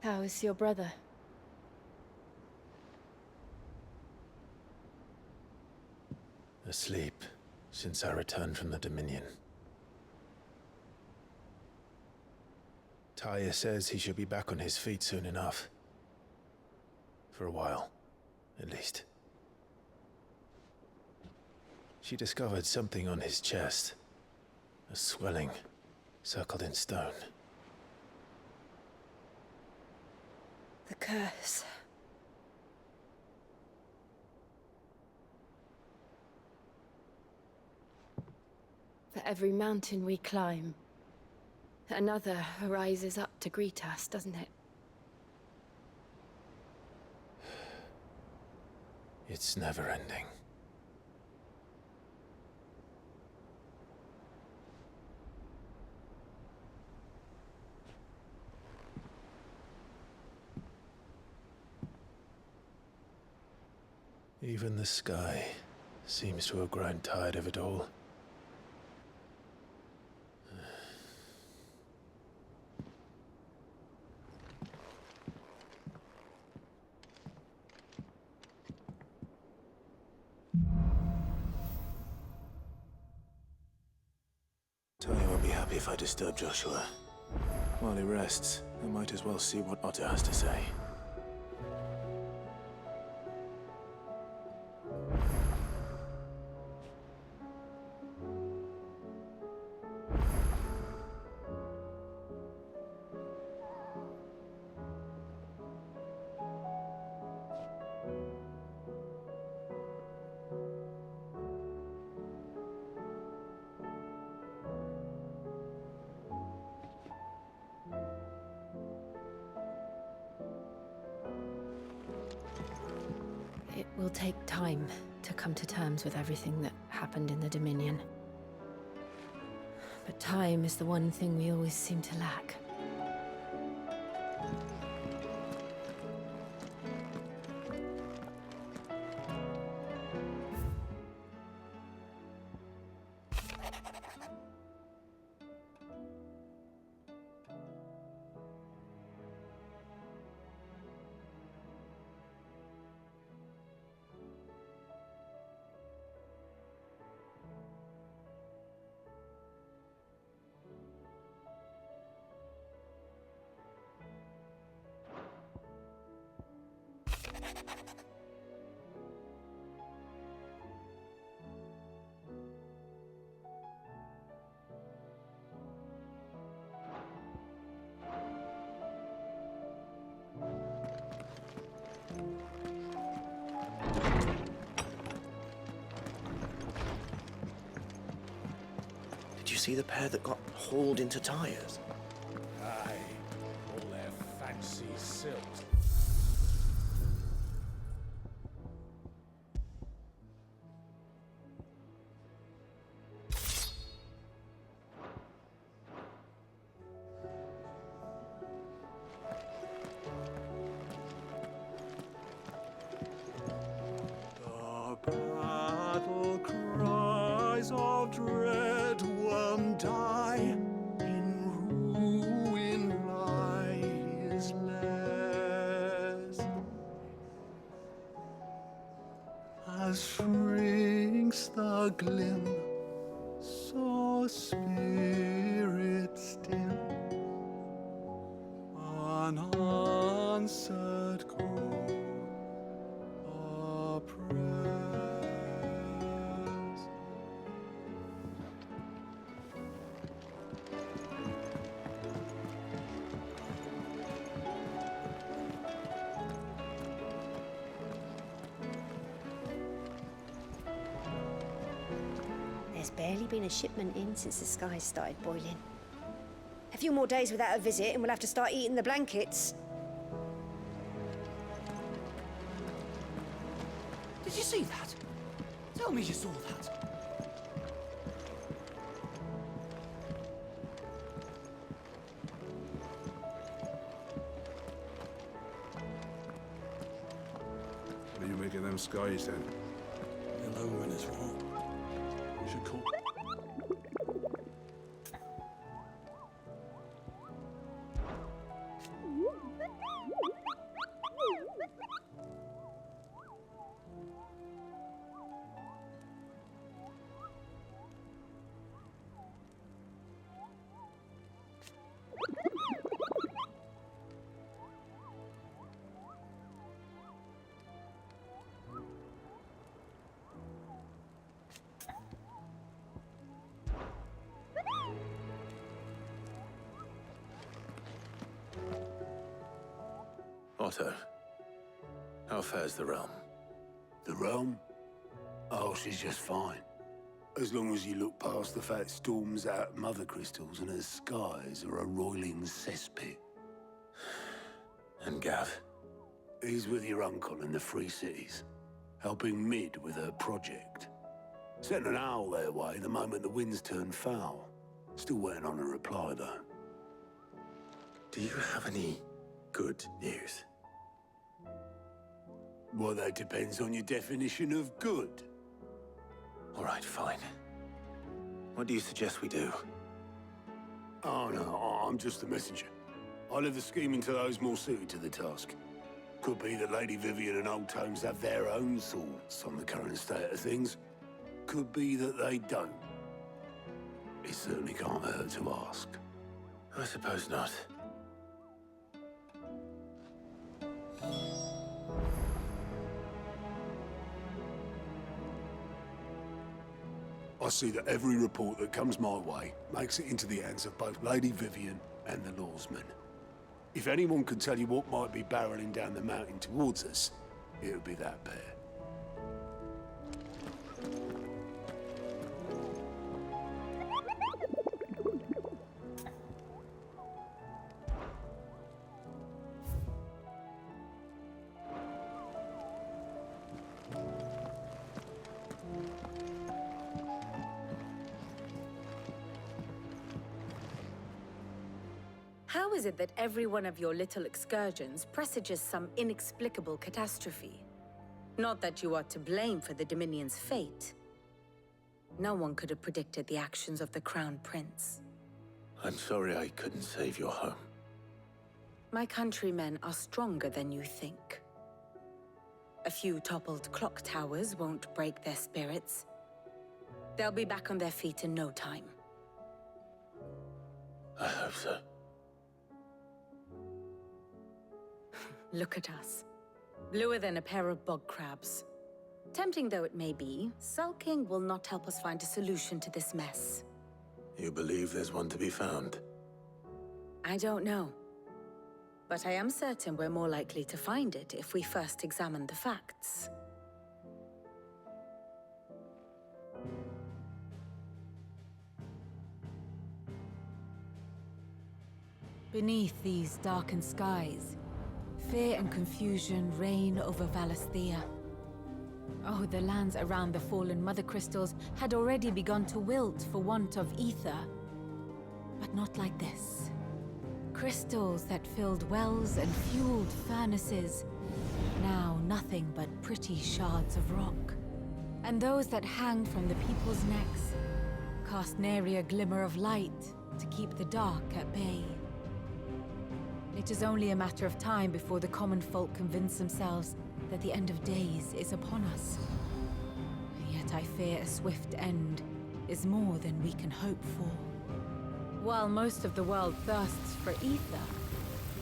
How is your brother? Asleep since I returned from the Dominion. Taya says he should be back on his feet soon enough. For a while, at least. She discovered something on his chest. A swelling, circled in stone. The curse. For every mountain we climb, another rises up to greet us, doesn't it? It's never ending. Even the sky seems to have grown tired of it all. Tanya won't be happy if I disturb Joshua. While he rests, I might as well see what Otter has to say. It will take time to come to terms with everything that happened in the Dominion. But time is the one thing we always seem to lack. Did you see the pair that got hauled into tires? Aye, all their fancy silk. The battle cries of dread won't die. In ruin lie his lares. As shrinks the glim, so spirits dim. Unanswered call. Our prayers. There's barely been a shipment in since the skies started boiling. A few more days without a visit and we'll have to start eating the blankets. Did you see that? Tell me you saw that. What are you making them skies then? They're lowering as well. We should call. Otto, how fares the realm? The realm? Oh, she's just fine. As long as you look past the fat storms out mother crystals and her skies are a roiling cesspit. And Gav? He's with your uncle in the Free Cities, helping Mid with her project. Sent an owl their way the moment the winds turned foul. Still waiting on a reply, though. Do you have any good news? Well, that depends on your definition of good. All right, fine. What do you suggest we do? Oh, no, I'm just the messenger. I leave the scheming to those more suited to the task. Could be that Lady Vivian and Old Tomes have their own thoughts on the current state of things. Could be that they don't. It certainly can't hurt to ask. I suppose not. I see that every report that comes my way makes it into the hands of both Lady Vivian and the Lawsmen. If anyone could tell you what might be barreling down the mountain towards us, it would be that pair. How is it that every one of your little excursions presages some inexplicable catastrophe? Not that you are to blame for the Dominion's fate. No one could have predicted the actions of the Crown Prince. I'm sorry I couldn't save your home. My countrymen are stronger than you think. A few toppled clock towers won't break their spirits. They'll be back on their feet in no time. I hope so. Look at us. Bluer than a pair of bog crabs. Tempting though it may be, sulking will not help us find a solution to this mess. You believe there's one to be found? I don't know. But I am certain we're more likely to find it if we first examine the facts. Beneath these darkened skies, fear and confusion reign over Valisthea. Oh, the lands around the fallen mother crystals had already begun to wilt for want of ether. But not like this. Crystals that filled wells and fueled furnaces, now nothing but pretty shards of rock. And those that hang from the people's necks cast nary a glimmer of light to keep the dark at bay. It is only a matter of time before the common folk convince themselves that the end of days is upon us. Yet I fear a swift end is more than we can hope for. While most of the world thirsts for ether,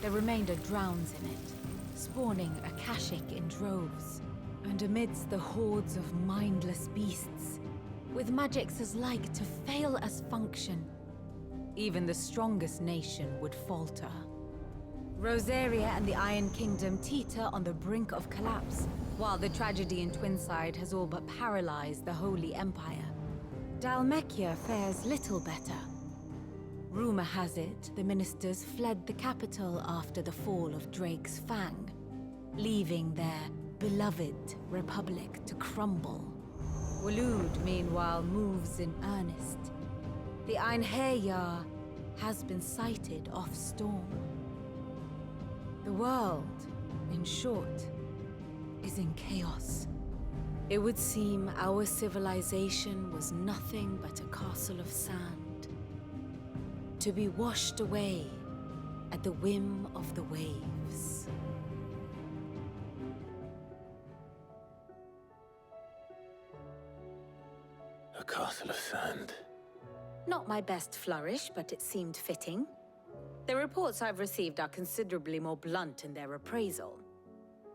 the remainder drowns in it, spawning Akashic in droves. And amidst the hordes of mindless beasts, with magics as like to fail as function, even the strongest nation would falter. Rosaria and the Iron Kingdom teeter on the brink of collapse, while the tragedy in Twinside has all but paralyzed the Holy Empire. Dalmekia fares little better. Rumor has it the ministers fled the capital after the fall of Drake's Fang, leaving their beloved republic to crumble. Waloed, meanwhile, moves in earnest. The Einherjar has been sighted off-storm. The world, in short, is in chaos. It would seem our civilization was nothing but a castle of sand, to be washed away at the whim of the waves. A castle of sand. Not my best flourish, but it seemed fitting. The reports I've received are considerably more blunt in their appraisal.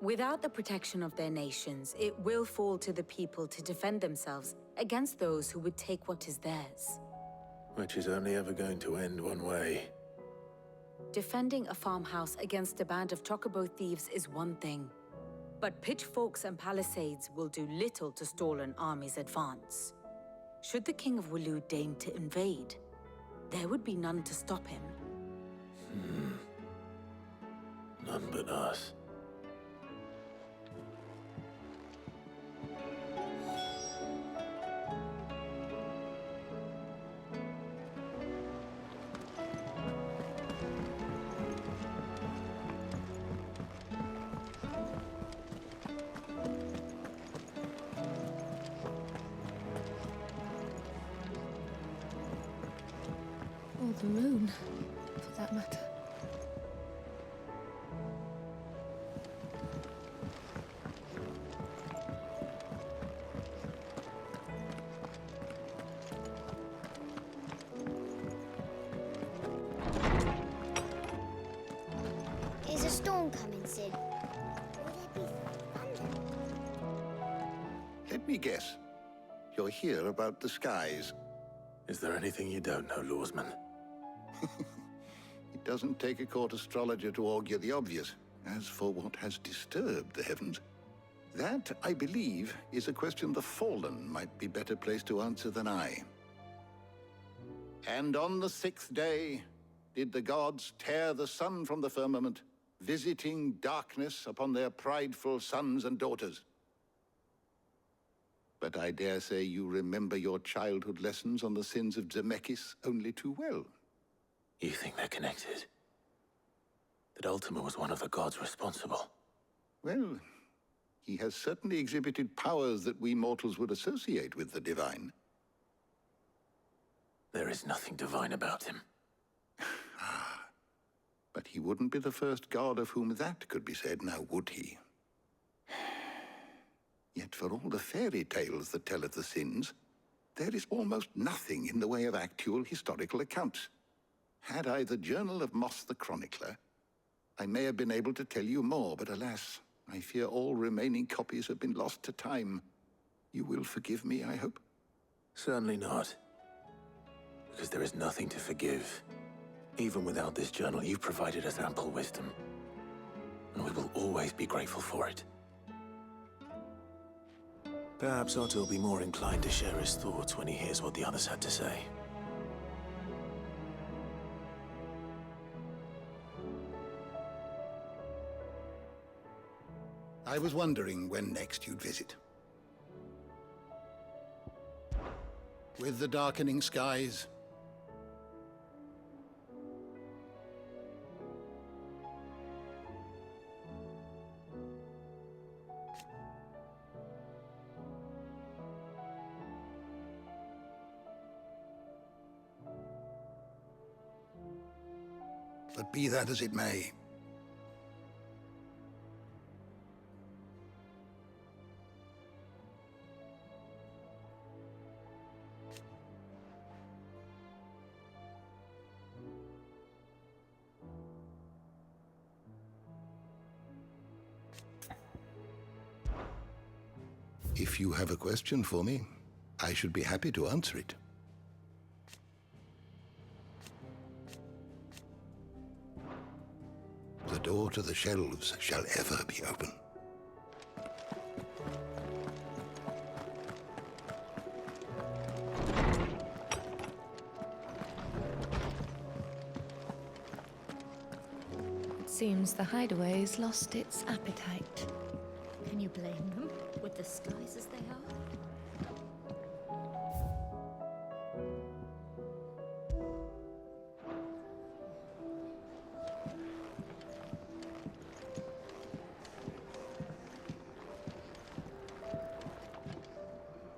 Without the protection of their nations, it will fall to the people to defend themselves against those who would take what is theirs. Which is only ever going to end one way. Defending a farmhouse against a band of chocobo thieves is one thing, but pitchforks and palisades will do little to stall an army's advance. Should the King of Waloed deign to invade, there would be none to stop him. None but us. Or the moon, for that matter. Is a storm coming, Sid? Will there be thunder? Let me guess. You're here about the skies. Is there anything you don't know, Lawsman? It doesn't take a court astrologer to augur the obvious. As for what has disturbed the heavens, that, I believe, is a question the Fallen might be better placed to answer than I. And on the 6th day did the gods tear the sun from the firmament, visiting darkness upon their prideful sons and daughters. But I dare say you remember your childhood lessons on the sins of Zemeckis only too well. You think they're connected? That Ultima was one of the gods responsible? Well, he has certainly exhibited powers that we mortals would associate with the divine. There is nothing divine about him. But he wouldn't be the first god of whom that could be said, now would he? Yet for all the fairy tales that tell of the sins, there is almost nothing in the way of actual historical accounts. Had I the Journal of Moss the Chronicler, I may have been able to tell you more, but alas, I fear all remaining copies have been lost to time. You will forgive me, I hope? Certainly not. Because there is nothing to forgive. Even without this journal, you've provided us ample wisdom. And we will always be grateful for it. Perhaps Otto will be more inclined to share his thoughts when he hears what the others had to say. I was wondering when next you'd visit. With the darkening skies, but be that as it may, if you have a question for me, I should be happy to answer it. The door to the shelves shall ever be open. It seems the hideaway's lost its appetite. Can you blame them, with the skies as they are?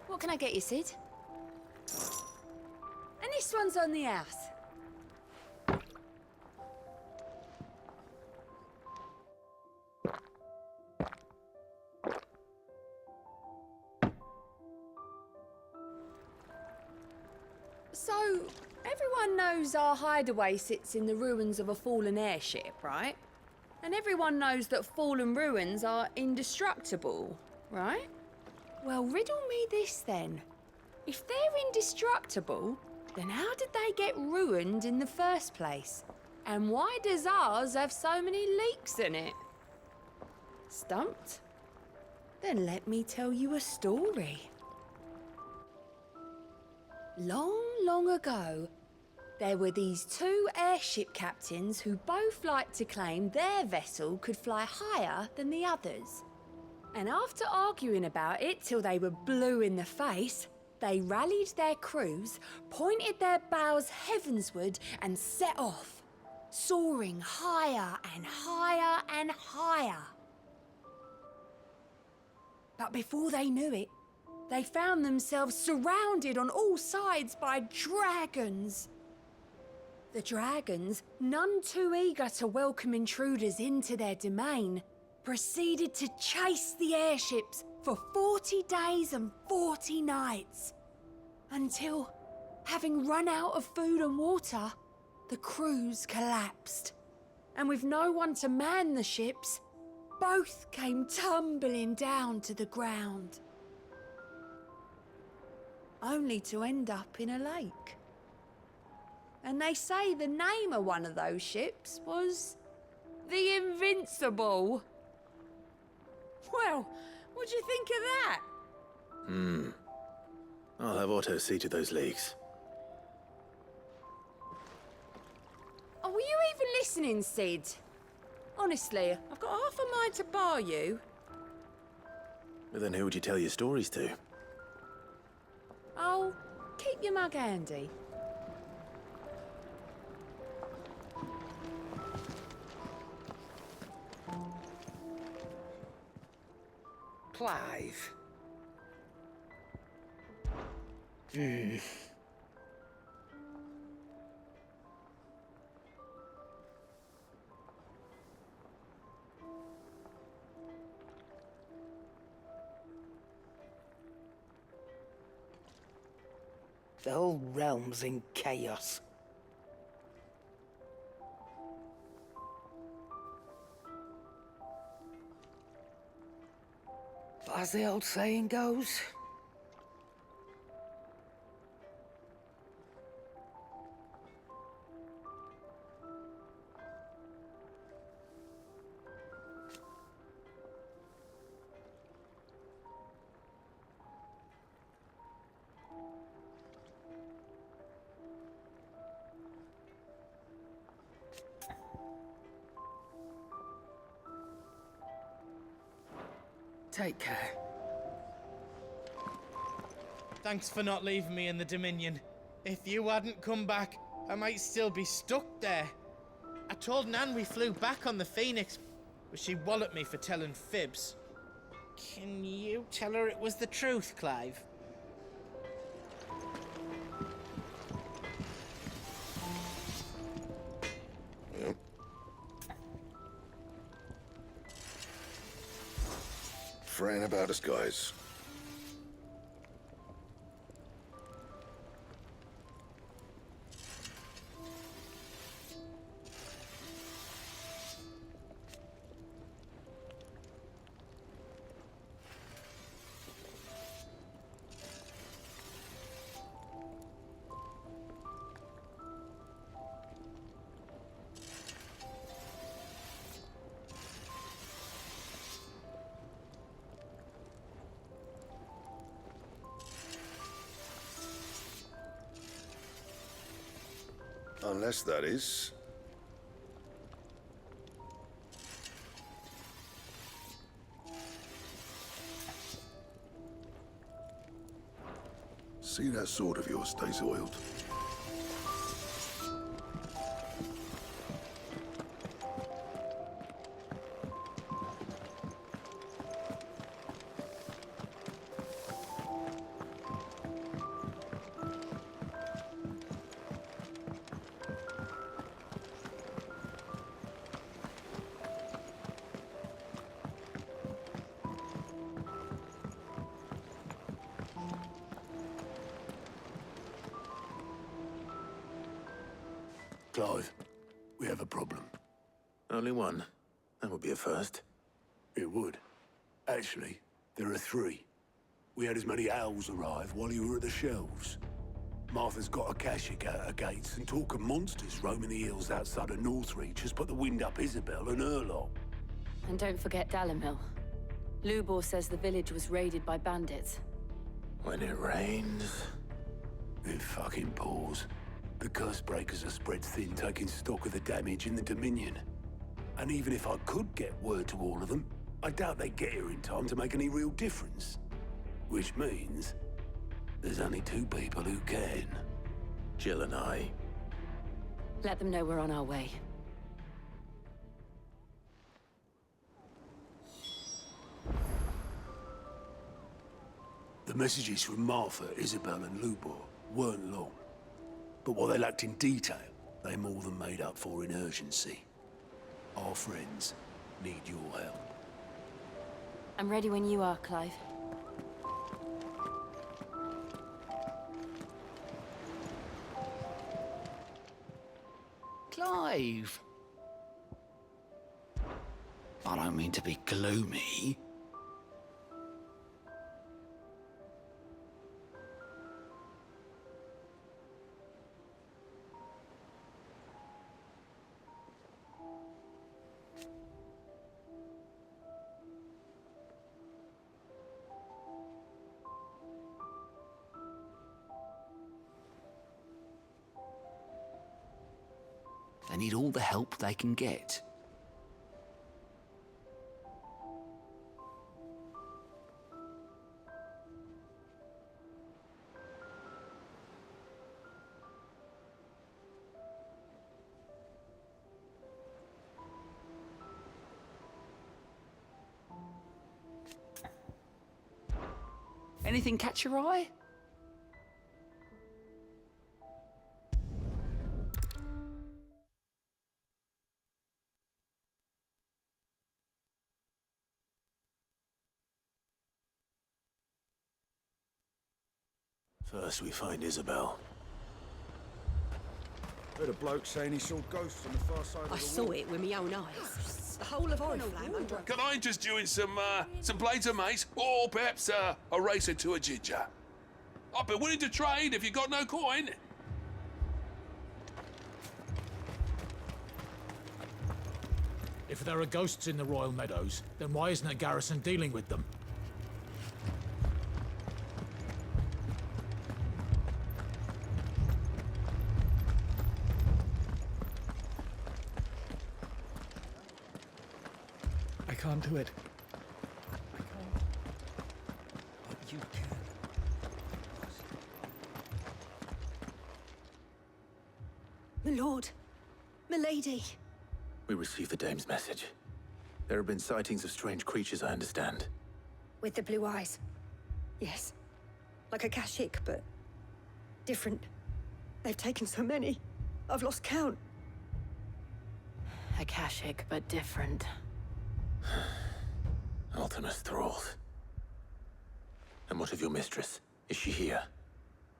What can I get you, Sid? And this one's on the house. So, everyone knows our hideaway sits in the ruins of a fallen airship, right? And everyone knows that fallen ruins are indestructible, right? Well, riddle me this then. If they're indestructible, then how did they get ruined in the first place? And why does ours have so many leaks in it? Stumped? Then let me tell you a story. Long, long ago, there were these two airship captains who both liked to claim their vessel could fly higher than the others. And after arguing about it till they were blue in the face, they rallied their crews, pointed their bows heavensward, and set off, soaring higher and higher and higher. But before they knew it, they found themselves surrounded on all sides by dragons. The dragons, none too eager to welcome intruders into their domain, proceeded to chase the airships for 40 days and 40 nights, until, having run out of food and water, the crews collapsed. And with no one to man the ships, both came tumbling down to the ground, only to end up in a lake. And they say the name of one of those ships was the Invincible. Well, what do you think of that? I'll have Otto see to those leaks. Oh, were you even listening, Sid? Honestly, I've got half a mind to bar you. But then who would you tell your stories to? Oh, keep your mug handy. Clive. The whole realm's in chaos. But as the old saying goes, take care. Thanks for not leaving me in the Dominion. If you hadn't come back, I might still be stuck there. I told Nan we flew back on the Phoenix, but she walloped me for telling fibs. Can you tell her it was the truth, Clive? Yep. Fraying about us, guys. Unless that is... See that sword of yours stays oiled. Clive, we have a problem. Only one? That would be a first. It would. Actually, there are three. We had as many owls arrive while you were at the shelves. Martha's got a Kashik out her gates, and talk of monsters roaming the hills outside of Northreach has put the wind up Isabel and her lot. And don't forget Dalimil. Lubor says the village was raided by bandits. When it rains... It fucking pours. The curse breakers are spread thin, taking stock of the damage in the Dominion. And even if I could get word to all of them, I doubt they'd get here in time to make any real difference. Which means there's only 2 people who can. Jill and I. Let them know we're on our way. The messages from Martha, Isabel and Lubor weren't long. But what they lacked in detail, they more than made up for in urgency. Our friends need your help. I'm ready when you are, Clive. Clive! I don't mean to be gloomy. They need all the help they can get. Anything catch your eye? First we find Isabel. Heard a bloke saying he saw ghosts on the far side of the I saw it with my own eyes. The whole of Oriflamme under... Can I interest you in some blades of mace? Or perhaps a racer to a ginger? I'd be willing to trade if you got no coin. If there are ghosts in the Royal Meadows, then why isn't a garrison dealing with them? I can't do it. I can't. But you can. My lord. My lady. We received the dame's message. There have been sightings of strange creatures, I understand. With the blue eyes. Yes. Like a Kashik, but different. They've taken so many. I've lost count. Akashic, but different. Ultimus thralls. And what of your mistress? Is she here?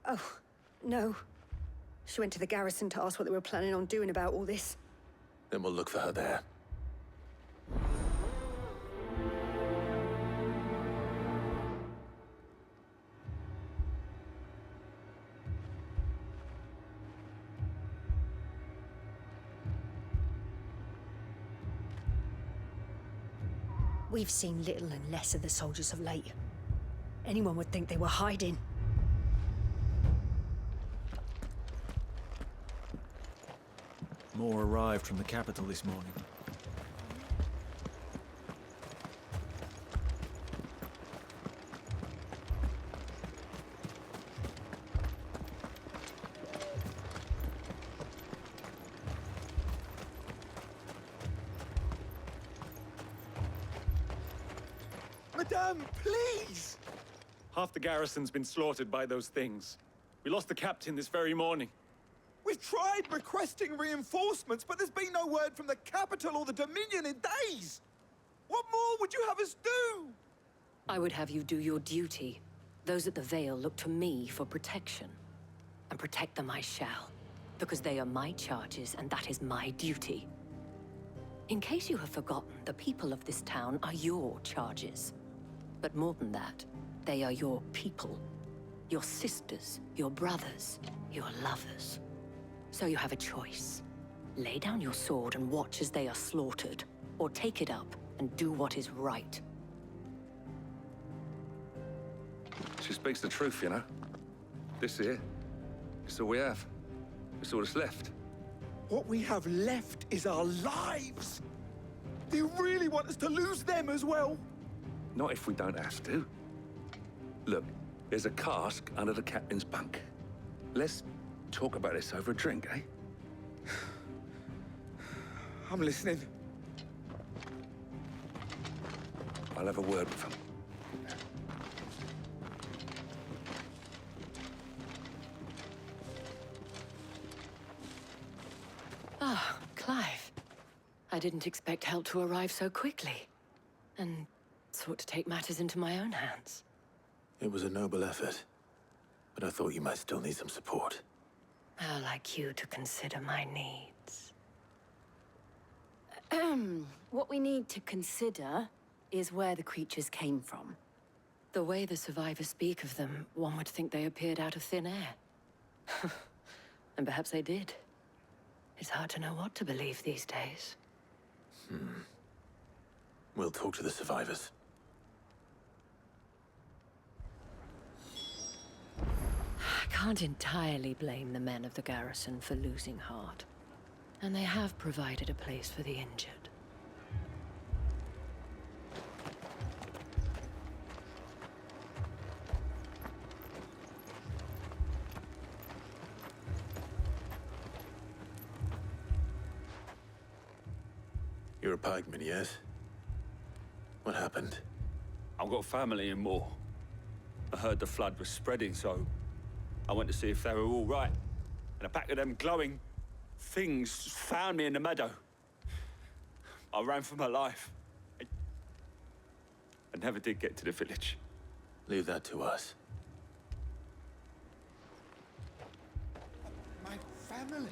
Oh, no. She went to the garrison to ask what they were planning on doing about all this. Then we'll look for her there. We've seen little and less of the soldiers of late. Anyone would think they were hiding. More arrived from the capital this morning. Madame, please! Half the garrison's been slaughtered by those things. We lost the captain this very morning. We've tried requesting reinforcements, but there's been no word from the capital or the Dominion in days! What more would you have us do? I would have you do your duty. Those at the Vale look to me for protection. And protect them I shall. Because they are my charges, and that is my duty. In case you have forgotten, the people of this town are your charges. But more than that, they are your people. your sisters, your brothers, your lovers. So you have a choice. Lay down your sword and watch as they are slaughtered, or take it up and do what is right. She speaks the truth, you know. This here, it's all we have. It's all that's left. What we have left is our lives. Do you really want us to lose them as well? Not if we don't have to. Look, there's a cask under the captain's bunk. Let's talk about this over a drink, eh? I'm listening. I'll have a word with him. Ah, Clive. I didn't expect help to arrive so quickly. And sought to take matters into my own hands. It was a noble effort, but I thought you might still need some support. How like you to consider my needs. What we need to consider is where the creatures came from. The way the survivors speak of them, one would think they appeared out of thin air. And perhaps they did. It's hard to know what to believe these days. We'll talk to the survivors. I can't entirely blame the men of the garrison for losing heart. And they have provided a place for the injured. You're a pikeman, yes? What happened? I've got family in Moor. I heard the flood was spreading, so I went to see if they were all right. And a pack of them glowing things found me in the meadow. I ran for my life. I never did get to the village. Leave that to us. My family.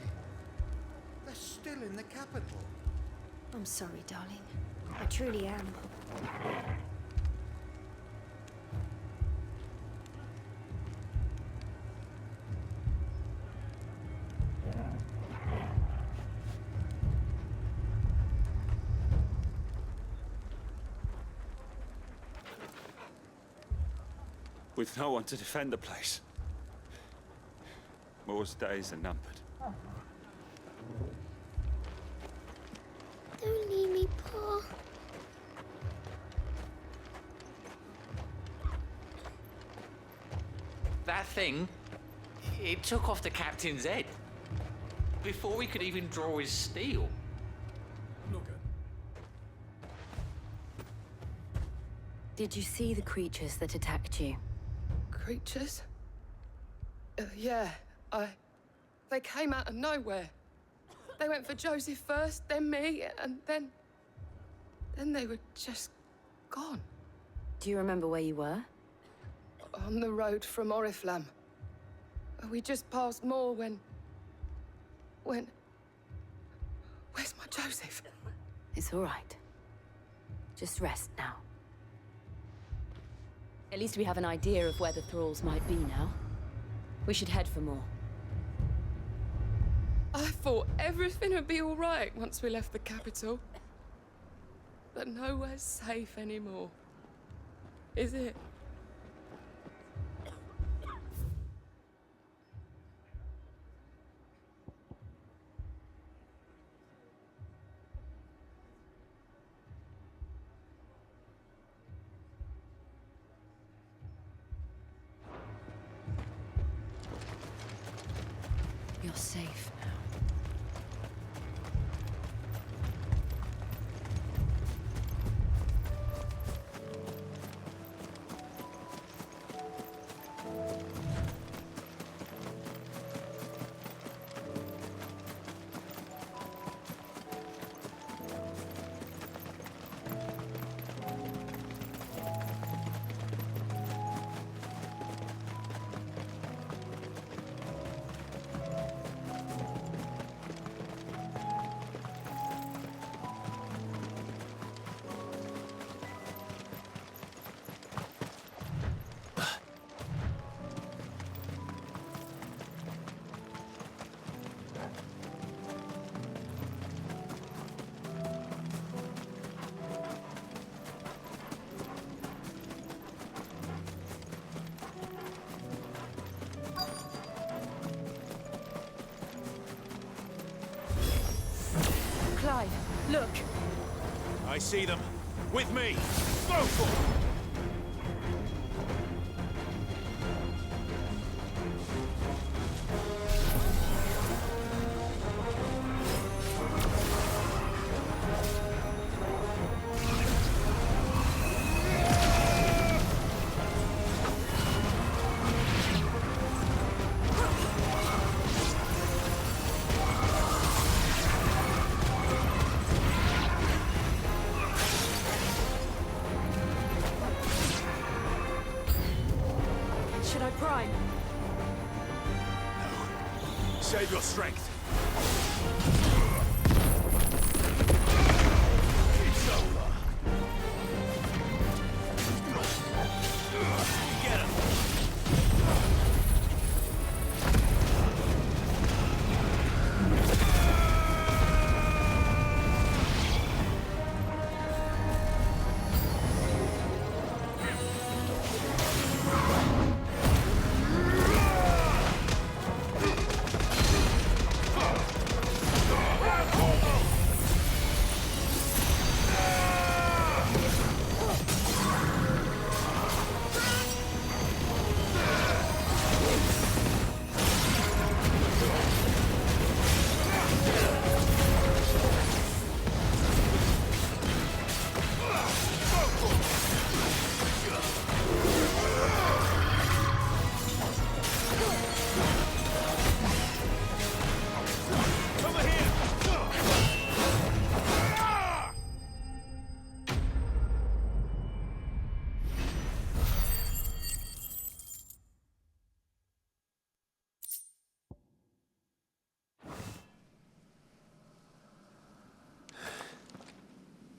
They're still in the capital. I'm sorry, darling. I truly am. With no one to defend the place. Moor's days are numbered. Don't leave me, Pa. That thing, it took off the captain's head. Before we could even draw his steel. Look at. Did you see the creatures that attacked you? Creatures? Yeah, They came out of nowhere. They went for Joseph first, then me, and then they were just gone. Do you remember where you were? On the road from Oriflamme. We just passed Moor when... Where's my Joseph? It's all right. Just rest now. At least we have an idea of where the thralls might be now. We should head for more. I thought everything would be all right once we left the capital. But nowhere's safe anymore. Is it? You're safe now. Clive, look. I see them. With me. Go for it! Should I prime? Save your strength. It's over. Get him.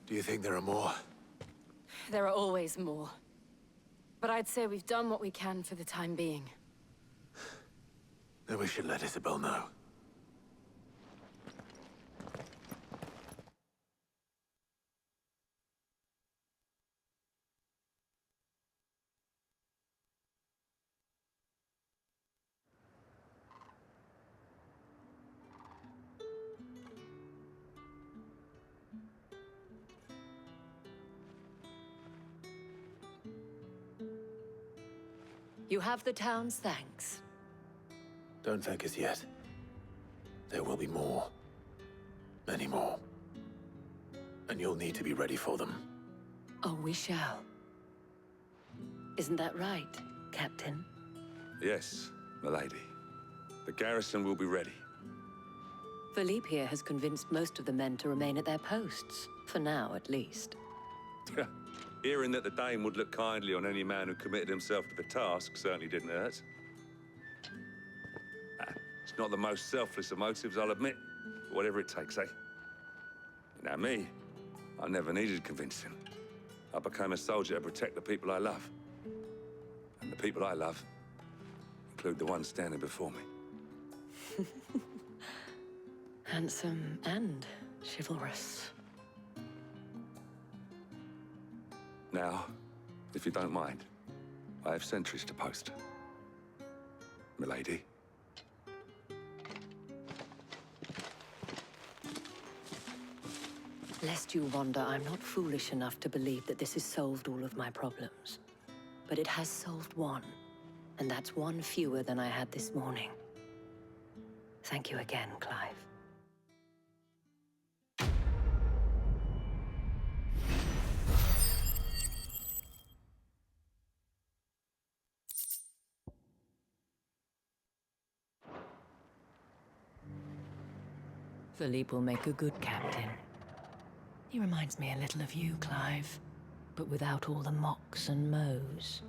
Do you think there are more? There are always more. But I'd say we've done what we can for the time being. Then we should let Isabel know. You have the town's thanks. Don't thank us yet. There will be more. Many more. And you'll need to be ready for them. Oh, we shall. Isn't that right, Captain? Yes, milady. The garrison will be ready. Philippe here has convinced most of the men to remain at their posts. For now, at least. Hearing that the Dane would look kindly on any man who committed himself to the task certainly didn't hurt. It's not the most selfless of motives, I'll admit. But whatever it takes, eh? Now me, I never needed convincing. I became a soldier to protect the people I love. And the people I love include the ones standing before me. Handsome and chivalrous. Now, if you don't mind, I have sentries to post. Milady. Lest you wonder, I'm not foolish enough to believe that this has solved all of my problems. But it has solved one, and that's one fewer than I had this morning. Thank you again, Clive. Philippe will make a good captain. He reminds me a little of you, Clive, but without all the mocks and mows.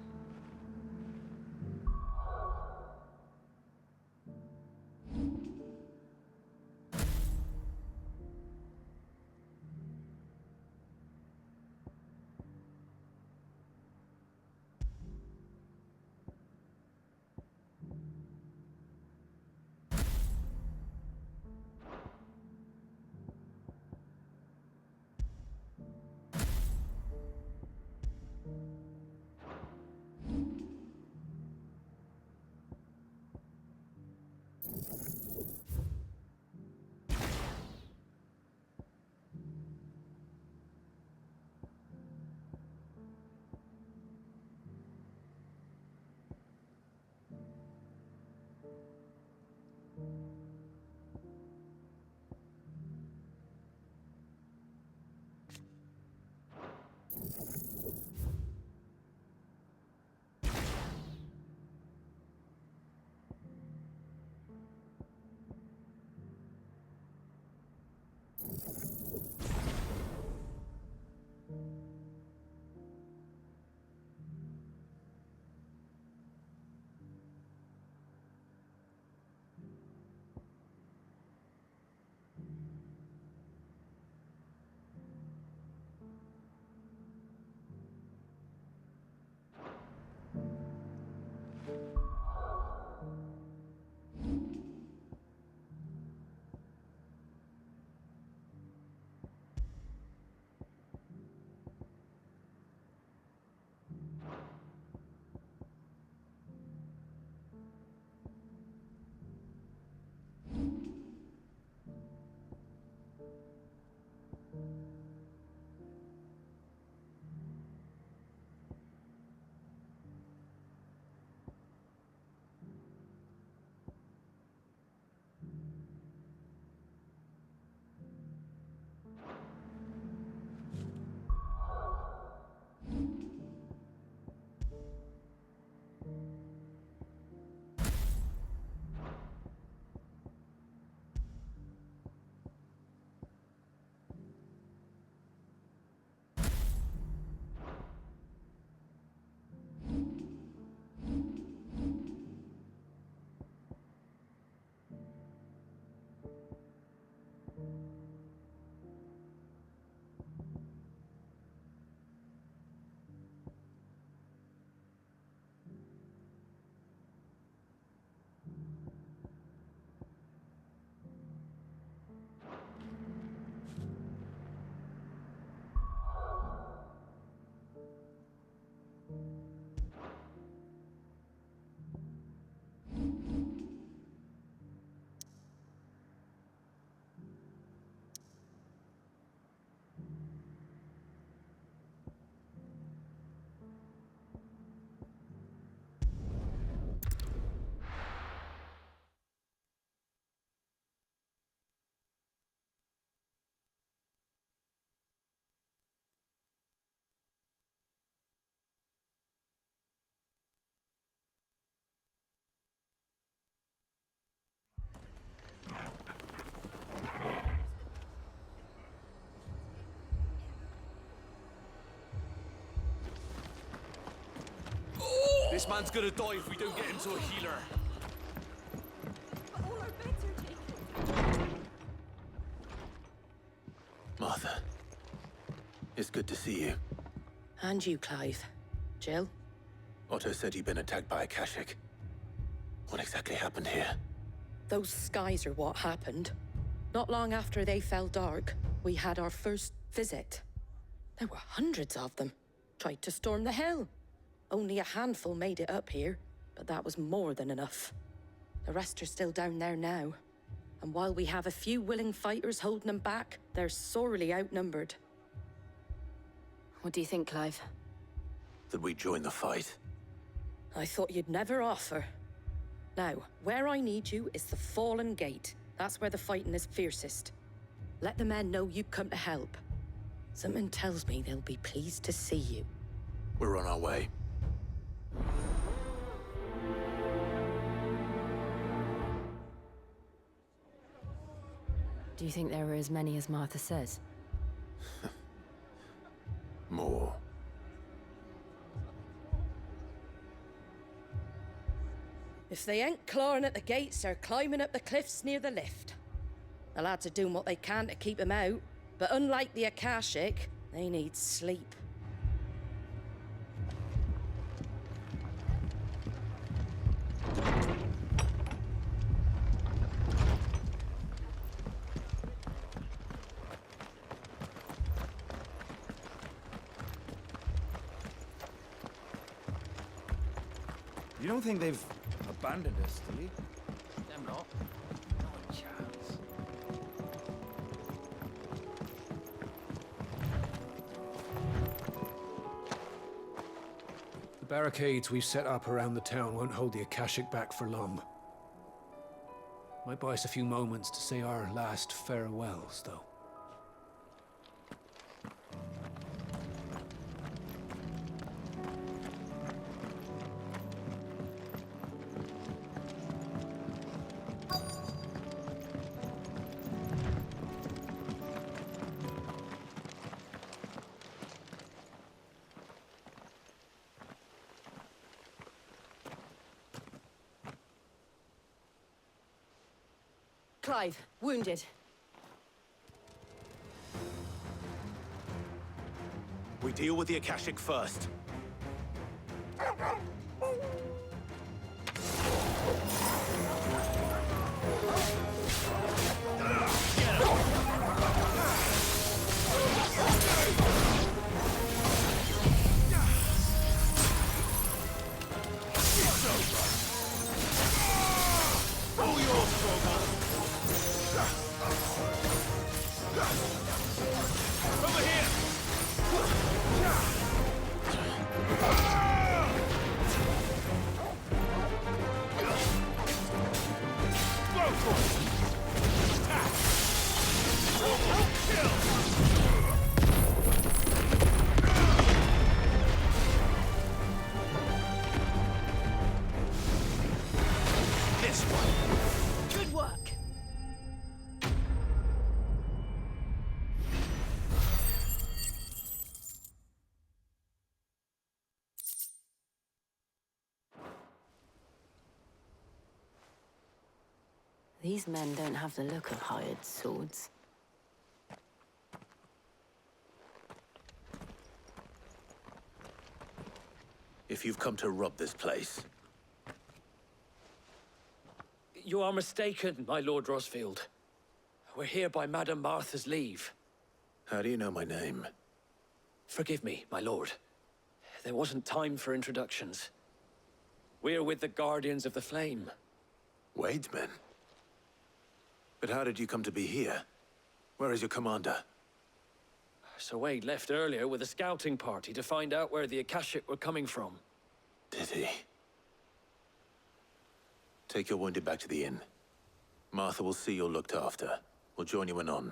This man's gonna die if we don't get him to a healer. Martha, it's good to see you. And you, Clive. Jill? Otto said you'd been attacked by a Kashik. What exactly happened here? Those skies are what happened. Not long after they fell dark, we had our first visit. There were hundreds of them. Tried to storm the hill. Only a handful made it up here, but that was more than enough. The rest are still down there now. And while we have a few willing fighters holding them back, they're sorely outnumbered. What do you think, Clive? That we join the fight? I thought you'd never offer. Now, where I need you is the Fallen Gate. That's where the fighting is fiercest. Let the men know you come to help. Something tells me they'll be pleased to see you. We're on our way. Do you think there were as many as Martha says? More. If they ain't clawing at the gates, they're climbing up the cliffs near the lift. The lads are doing what they can to keep them out, but unlike the Akashic, they need sleep. You don't think they've abandoned us, do you? Them not. Not a chance. The barricades we've set up around the town won't hold the Akashic back for long. Might buy us a few moments to say our last farewells, though. Clive, wounded. We deal with the Akashic first. Good work. These men don't have the look of hired swords. If you've come to rob this place, You are mistaken, my Lord Rosfield. We're here by Madame Martha's leave. how do you know my name? Forgive me, my lord. There wasn't time for introductions. We're with the Guardians of the Flame. Wade's men? But how did you come to be here? Where is your commander? Sir Wade left earlier with a scouting party to find out where the Akashic were coming from. Did he? Take your wounded back to the inn. Martha will see you're looked after. We'll join you anon.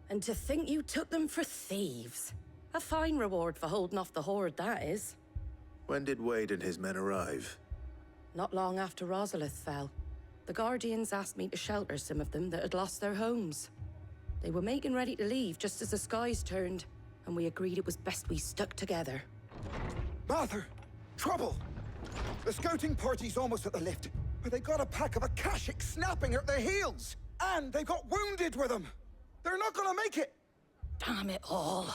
And to think you took them for thieves. A fine reward for holding off the horde, that is. When did Wade and his men arrive? Not long after Rosalith fell. The Guardians asked me to shelter some of them that had lost their homes. They were making ready to leave just as the skies turned, and we agreed it was best we stuck together. Martha! Trouble! The scouting party's almost at the lift, but they got a pack of Akashic snapping at their heels! And they got wounded with them! They're not gonna make it! Damn it all.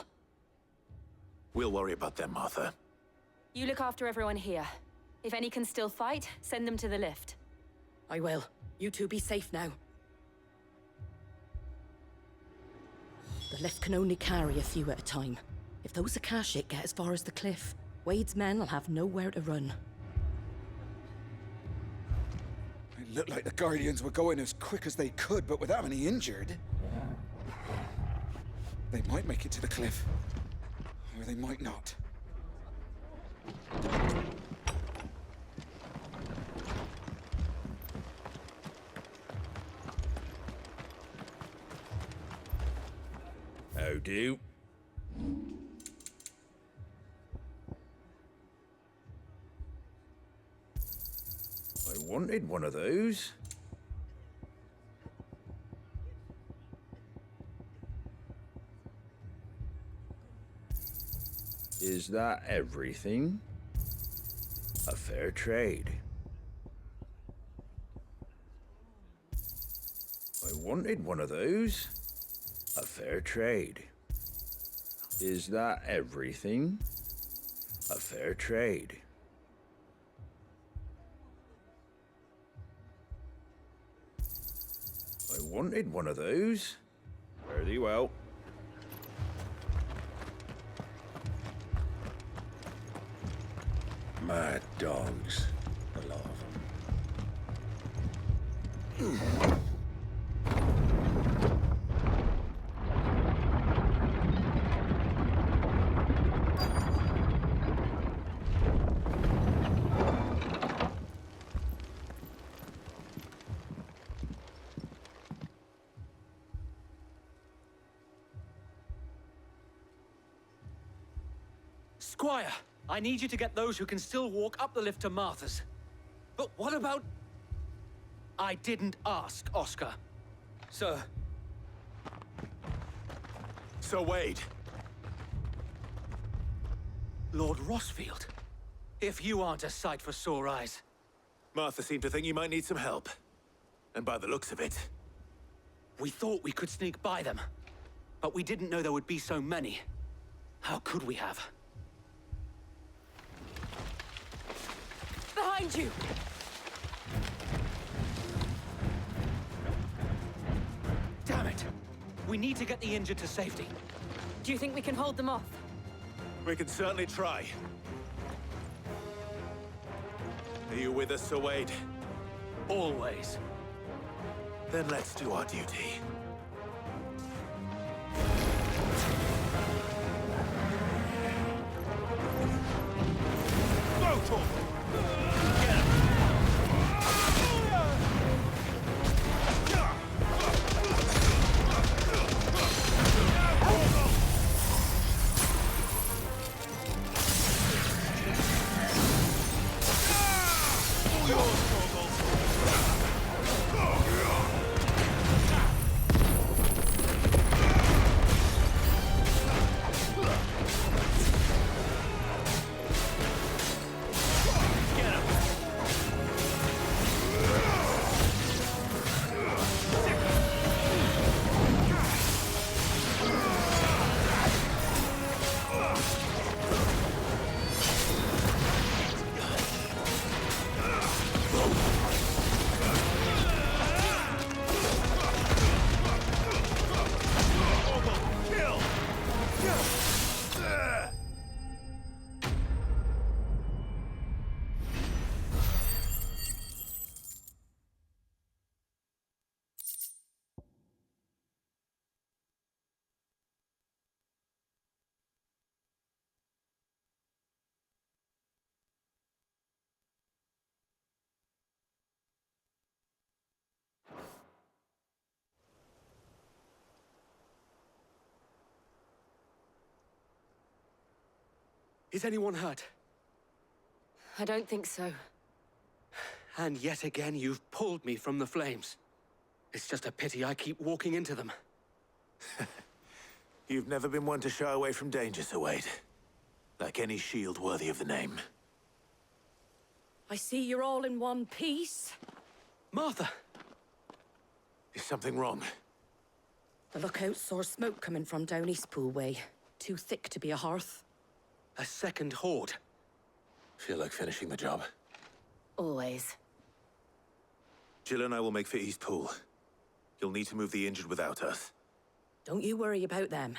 We'll worry about them, Martha. You look after everyone here. If any can still fight, send them to the lift. I will. You two be safe now. The lift can only carry a few at a time. If those Akashic get as far as the cliff, Wade's men will have nowhere to run. It looked like the Guardians were going as quick as they could, but without any injured. They might make it to the cliff. Or they might not. How do? I wanted one of those. Is that everything? A fair trade. I wanted one of those. A fair trade. Is that everything? A fair trade. I wanted one of those. Fare thee well. Mad dogs. A lot of them. Squire, I need you to get those who can still walk up the lift to Martha's. But what about... I didn't ask, Oscar. Sir. Sir Wade. Lord Rossfield. If you aren't a sight for sore eyes. Martha seemed to think you might need some help. And by the looks of it... We thought we could sneak by them. But we didn't know there would be so many. How could we have? Behind you! Damn it! We need to get the injured to safety. Do you think we can hold them off? We can certainly try. Are you with us, Sir Wade? Always. Then let's do our duty. Brutal! Is anyone hurt? I don't think so. And yet again, you've pulled me from the flames. It's just a pity I keep walking into them. You've never been one to shy away from danger, Sir Wade. Like any shield worthy of the name. I see you're all in one piece. Martha! Is something wrong? The lookout saw smoke coming from down Eastpool way. Too thick to be a hearth. A second horde. Feel like finishing the job? Always. Jill and I will make for Eastpool. You'll need to move the injured without us. Don't you worry about them.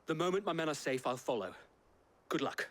The moment my men are safe, I'll follow. Good luck.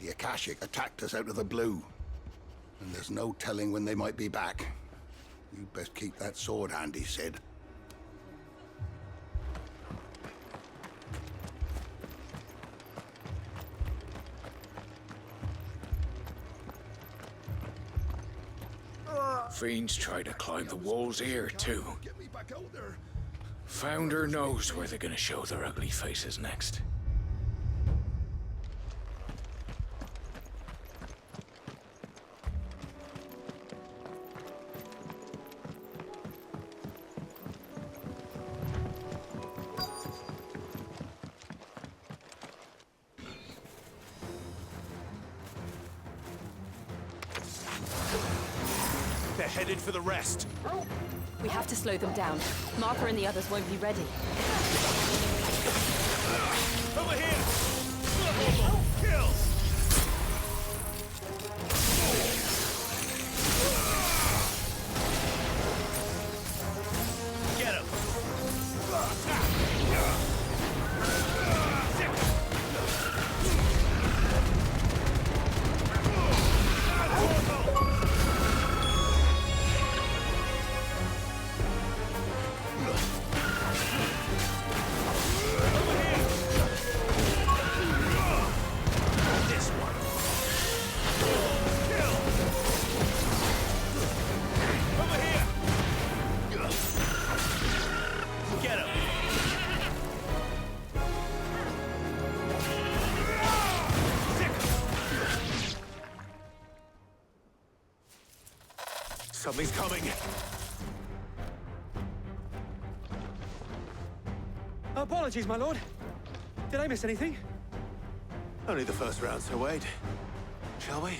The Akashic attacked us out of the blue, and there's no telling when they might be back. You'd best keep that sword handy, Sid. Fiends try to climb the walls here, too. Get me back out there. Founder knows where they're gonna show their ugly faces next. They're headed for the rest. We have to slow them down. Martha and the others won't be ready. Over here! Kill! Get him! Something's coming. Apologies, my lord. Did I miss anything? Only the first round, Sir Wade. Shall we?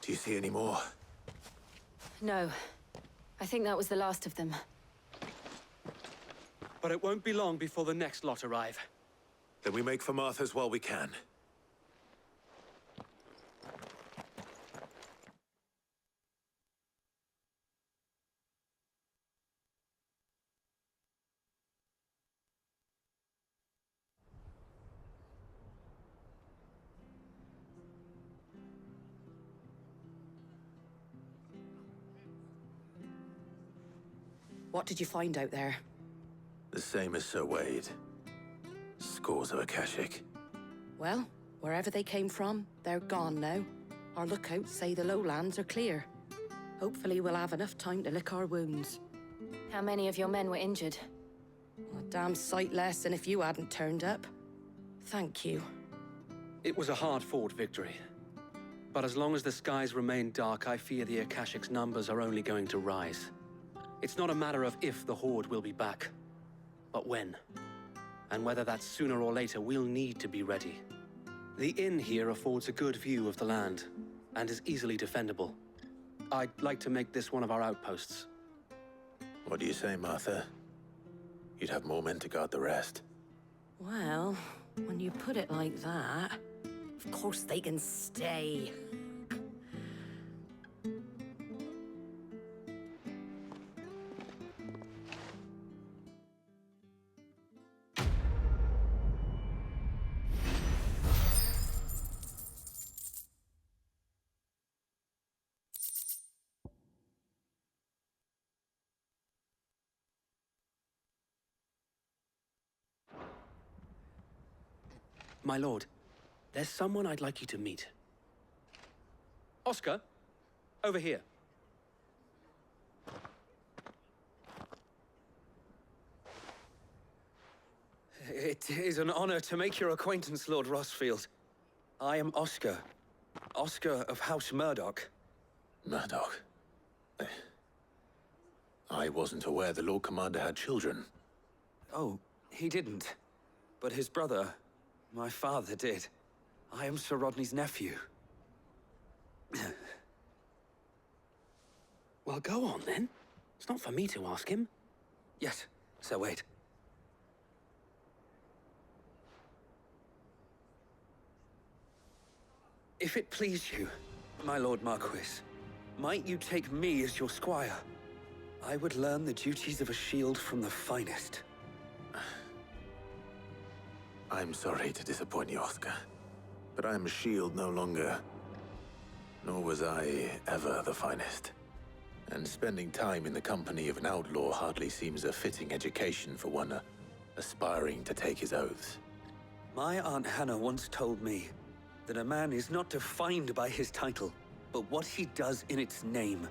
Do you see any more? No. I think that was the last of them. But it won't be long before the next lot arrive. Then we make for Martha's while we can. What did you find out there? The same as Sir Wade. Scores of Akashic. Well, wherever they came from, they're gone now. Our lookouts say the lowlands are clear. Hopefully we'll have enough time to lick our wounds. How many of your men were injured? A damn sight less than if you hadn't turned up. Thank you. It was a hard-fought victory. But as long as the skies remain dark, I fear the Akashic's numbers are only going to rise. It's not a matter of if the Horde will be back, but when. And whether that's sooner or later, we'll need to be ready. The inn here affords a good view of the land, and is easily defendable. I'd like to make this one of our outposts. What do you say, Martha? You'd have more men to guard the rest. Well, when you put it like that, of course they can stay. My lord, there's someone I'd like you to meet. Oscar, over here. It is an honor to make your acquaintance, Lord Rossfield. I am Oscar. Oscar of House Murdoch. Murdoch? I wasn't aware the Lord Commander had children. Oh, he didn't. But his brother, my father, did. I am Sir Rodney's nephew. Well, go on, then. It's not for me to ask him. Yes, Sir Wade. If it please you, my Lord Marquis, might you take me as your squire? I would learn the duties of a shield from the finest. I'm sorry to disappoint you, Oscar, but I'm a shield no longer. Nor was I ever the finest. And spending time in the company of an outlaw hardly seems a fitting education for one aspiring to take his oaths. My Aunt Hannah once told me that a man is not defined by his title, but what he does in its name.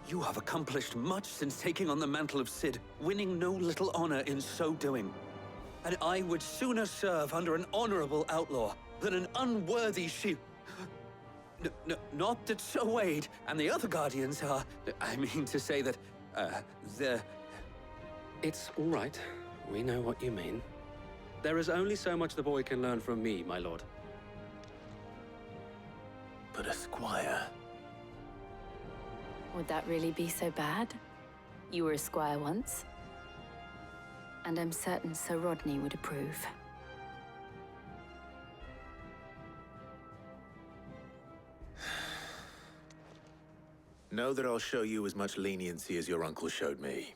You have accomplished much since taking on the mantle of Cid, winning no little honor in so doing. And I would sooner serve under an honorable outlaw than an unworthy shield. Not that Sir Wade and the other Guardians are... I mean to say that, they're... It's all right. We know what you mean. There is only so much the boy can learn from me, my lord. But a squire... Would that really be so bad? You were a squire once. And I'm certain Sir Rodney would approve. Know that I'll show you as much leniency as your uncle showed me.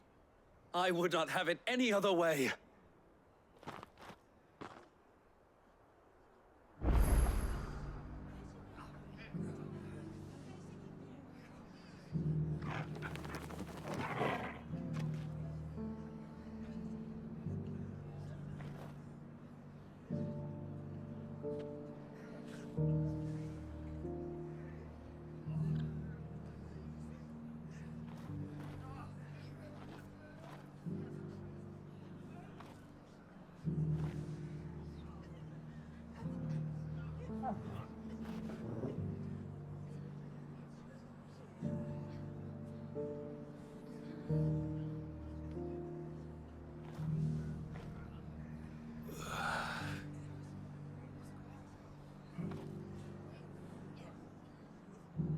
I would not have it any other way.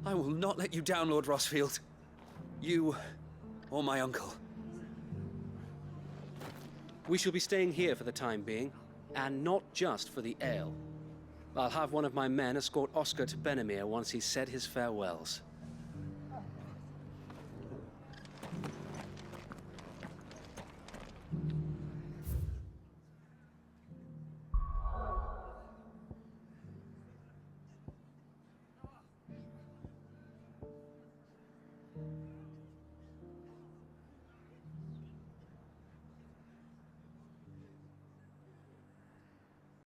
I will not let you down, Lord Rossfield. You, or my uncle. We shall be staying here for the time being, and not just for the ale. I'll have one of my men escort Oscar to Benimir once he's said his farewells.